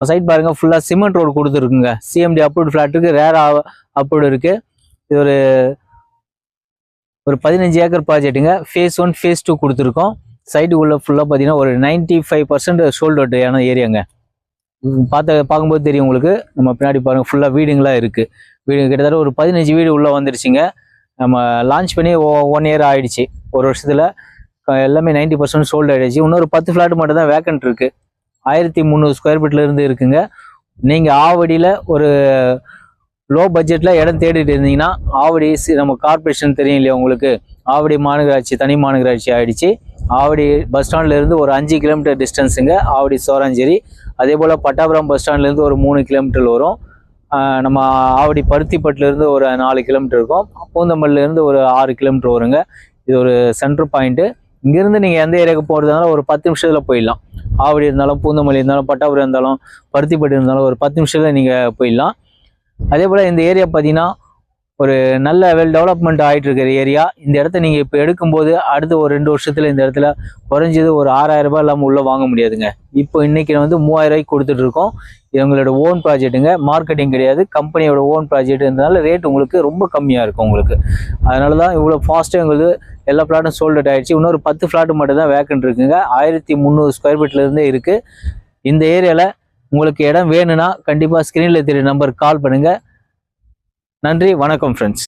Side பாருங்க, ஃபுல்லா cement road கொடுத்துருக்குங்க. சிஎம்டி அப்ரூவ்ட் ஃபிளாட் இருக்கு, ரேர் அப்ரூவ்ட் இருக்கு. இது ஒரு 15 ஏக்கர் ப்ராஜெக்ட்டுங்க. ஃபேஸ் 1 ஃபேஸ் 2 கொடுத்துருக்கோம். சைட்டுக்குள்ள ஃபுல்லா பார்த்தீங்கன்னா ஒரு 95% சோல்ட் அவுட்டான ஏரியாங்க. பார்க்கும்போது தெரியும் உங்களுக்கு. நம்ம பின்னாடி பாருங்க, ஃபுல்லா வீடுங்களா இருக்கு. வீடு கிட்டத்தட்ட ஒரு 15 வீடு உள்ள வந்துருச்சுங்க. நம்ம லான்ச் பண்ணி 1 இயர் ஆயிடுச்சு. ஒரு வருஷத்துல எல்லாமே 90% சோல்ட் ஆயிடுச்சு. இன்னொரு 10 ஃபிளாட் மட்டும் தான் வேக்கன்ட் இருக்கு. 1300 ஸ்கொயர் ஃபீட்ல இருந்து இருக்குங்க. நீங்க ஆவடியில ஒரு லோ பட்ஜெட்ல இடம் தேடிட்டு இருந்தீங்கன்னா, ஆவடி நம்ம கார்பரேஷன் தெரியும் இல்லையா உங்களுக்கு, ஆவடி மாநகராட்சி தனி மாநகராட்சி ஆயிடுச்சு. ஆவடி பஸ் ஸ்டாண்ட்ல இருந்து ஒரு 5 கிலோமீட்டர் டிஸ்டன்ஸுங்க ஆவடி சோராஞ்சேரி. அதே போல பட்டாபுரம் பஸ் ஸ்டாண்ட்ல இருந்து ஒரு 3 கிலோமீட்டர் வரும். நம்ம ஆவடி பருத்திப்பட்டுல இருந்து ஒரு 4 கிலோமீட்டர் இருக்கும். பூந்தமல்லில இருந்து ஒரு 6 கிலோமீட்டர் வருங்க. இது ஒரு சென்டர் பாயிண்ட். இங்கிருந்து நீங்க எந்த ஏரியாவுக்கு போறதுனால ஒரு 10 நிமிஷத்துல போயிடலாம். ஆவடி இருந்தாலும், பூந்தமல்லி இருந்தாலும், பட்டாபுரம் இருந்தாலும், பருத்திப்பட்டு இருந்தாலும் ஒரு 10 நிமிஷத்துல நீங்க போயிடலாம். அதே போல இந்த ஏரியா பார்த்தீங்கன்னா ஒரு நல்ல வெல் டெவலப்மெண்ட் ஆகிட்டு இருக்கிற ஏரியா. இந்த இடத்த நீங்கள் இப்போ எடுக்கும்போது அடுத்த ஒரு 2 வருஷத்துல இந்த இடத்துல குறைஞ்சது ஒரு 6000 ரூபாய் இல்லாமல் உள்ள வாங்க முடியாதுங்க. இப்போ இன்னைக்கு 3000 ரூபாய்க்கு கொடுத்துட்டு இருக்கோம். இது உங்களோட ஓன் ப்ராஜெக்ட்டுங்க, மார்க்கெட்டிங் கிடையாது, கம்பெனியோட ஓன் ப்ராஜெக்ட்ன்றதுனால ரேட் உங்களுக்கு ரொம்ப கம்மியாக இருக்கும் உங்களுக்கு. அதனால தான் இவ்வளோ ஃபாஸ்ட்டாக உங்களுக்கு எல்லா ஃப்ளாட்டும் சோல்ட் அவுட் ஆயிடுச்சு. இன்னொரு 10 ஃப்ளாட் மட்டும் தான் வேக்கன்ட் இருக்குங்க. 1300 ஸ்கொயர் ஃபீட்ல இருந்தே இருக்கு. இந்த ஏரியாவில் உங்களுக்கு இடம் வேணும்னா கண்டிப்பாக ஸ்க்ரீனில் தெரிய நம்பருக்கு கால் பண்ணுங்க. நன்றி, வணக்கம் ஃப்ரெண்ட்ஸ்.